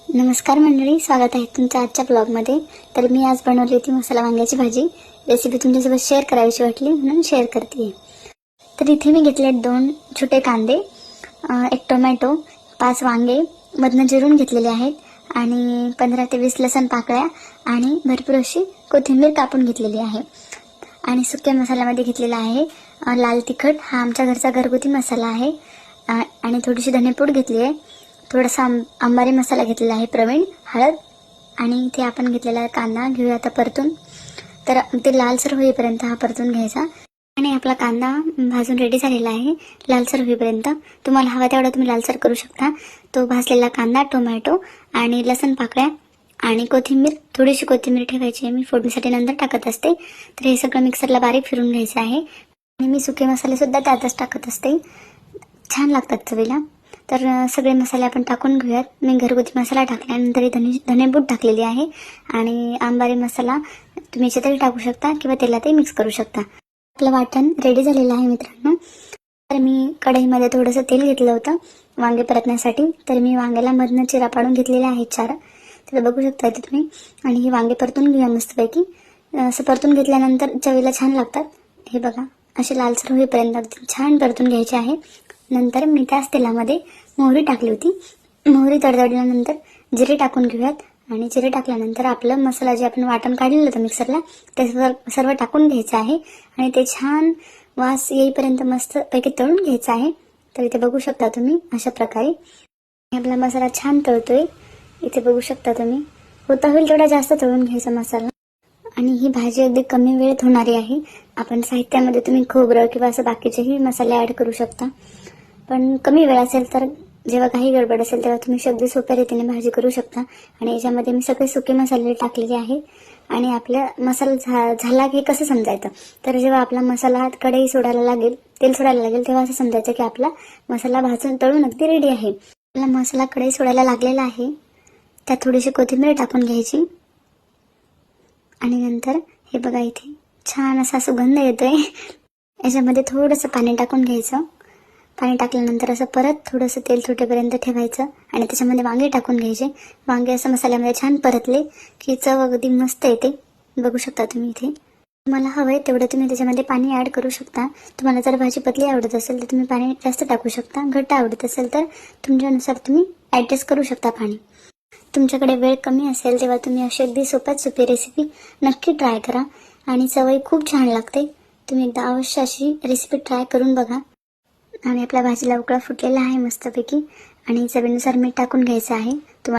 नमस्कार मंडळी, स्वागत आहे तुमच्या आजच्या ब्लॉगमध्ये। तर मी आज बनवली होती मसाला वांग्याची भाजी। रेसिपी तुमच्यासोबत शेअर करायची वाटली म्हणून शेअर करते। तर इथे मी घेतले 2 छोटे कांदे, 1 टोमॅटो, 5 वांगे मधनं चिरून घेतलेले आहेत आणि 15 ते 20 लसूण पाकळ्या आणि भरपूर अशी कोथिंबीर कापून घेतलेली आहे। आणि सुक्या मसाल्यामध्ये घेतलेला आहे लाल तिखट, हा आमच्या घरचा घरगुती मसाला आहे। आणि थोडीशी धनेपूड घेतली आहे, थोडासा अंबारी मसाला घेतलेला आहे, प्रवीण, हळद आणि इथे आपण घेतलेला कांदा घेऊया आता परतून। तर ते लालसर होईपर्यंत हा परतून घ्यायचा। आणि आपला कांदा भाजून रेडी झालेला आहे लालसर होईपर्यंत। तुम्हाला हवा तेवढा तुम्ही लालसर करू शकता। तो भाजलेला कांदा, टोमॅटो आणि लसूण पाकळ्या आणि कोथिंबीर, थोडीशी कोथिंबीर ठेवायची आहे, मी फोडणीसाठी नंतर टाकत असते। तर हे सगळं मिक्सरला बारीक फिरून घ्यायचं आहे आणि मी सुके मसाले सुद्धा त्यातच टाकत असते, छान लागतात चवीला। तर सगळे मसाले आपण टाकून घेऊयात। मी घरगुती मसाला टाकल्यानंतर धनेपूड टाकलेली आहे आणि अंबारी मसाला तुम्ही याच्यातही टाकू शकता किंवा तेलातही मिक्स करू शकता। आपलं वाटण रेडी झालेलं आहे मित्रांनो। तर मी कढईमध्ये थोडंसं तेल घेतलं होतं वांगे परतण्यासाठी। तर मी वांग्याला मधनं चिरा पाडून घेतलेले आहेत 4, तर बघू शकता इथे तुम्ही। आणि ही वांगे परतून घेऊया मस्तपैकी। असं परतून घेतल्यानंतर चवीला छान लागतात। हे बघा, असे लालसर होईपर्यंत छान परतून घ्यायचे आहे। नंतर मी त्याच तेलामध्ये मोहरी टाकली होती। मोहरी तडतडल्यानंतर जिरे टाकून घेऊयात आणि जिरे टाकल्यानंतर आपलं मसाला जे आपण वाटण काढलेलं होतं मिक्सरला ते सर्व टाकून घ्यायचं आहे आणि ते छान वास येईपर्यंत मस्त पैकी तळून घ्यायचं आहे। तर इथे बघू शकता तुम्ही अशा प्रकारे आपला मसाला छान तळतोय। इथे बघू शकता तुम्ही, होता होईल तेवढा जास्त तळून घ्यायचा मसाला। आणि ही भाजी अगदी कमी वेळेत होणारी आहे। आपण साहित्यामध्ये तुम्ही खोबरं किंवा असं बाकीचेही मसाले ऍड करू शकता, पण कमी वेळ असेल तर जेव्हा काही गडबड असेल तेव्हा तुम्ही अगदी सोप्या रीतीने भाजी करू शकता। आणि याच्यामध्ये मी सगळे सुके मसाले टाकलेले आहे। आणि आपला मसाला झाला की कसं समजायचं, तर जेव्हा आपला मसाला कढई सोडायला लागेल, तेल सोडायला लागेल, तेव्हा असं समजायचं की आपला मसाला भाजून तळून अगदी रेडी आहे। आपला मसाला कढई सोडायला लागलेला आहे, त्यात थोडीशी कोथिंबीर टाकून घ्यायची आणि नंतर हे बघा इथे छान असा सुगंध येतोय। याच्यामध्ये थोडंसं पाणी टाकून घ्यायचं। पाणी टाकल्यानंतर असं परत थोडंसं तेल सुटेपर्यंत ठेवायचं आणि त्याच्यामध्ये वांगे टाकून घ्यायचे। वांगे असं मसाल्यामध्ये छान परतले की चव अगदी मस्त येते, बघू शकता तुम्ही इथे। तुम्हाला हवंय तेवढं तुम्ही त्याच्यामध्ये पाणी ऍड करू शकता। तुम्हाला जर भाजी पतली आवडत असेल तर तुम्ही पाणी जास्त टाकू शकता, घट्ट आवडत असेल तर तुमच्यानुसार तुम्ही ऍडजस्ट करू शकता पाणी। तुमच्याकडे वेळ कमी असेल तेव्हा तुम्ही अशी अगदी सोपी रेसिपी नक्की ट्राय करा आणि चवही खूप छान लागते। तुम्ही एकदा अवश्य अशी रेसिपी ट्राय करून बघा। आणि आपल्या भाजीला उकळा फुटलेला आहे मस्तपैकी आणि चवीनुसार मीठ टाकून घ्यायचं आहे। तुम्हाला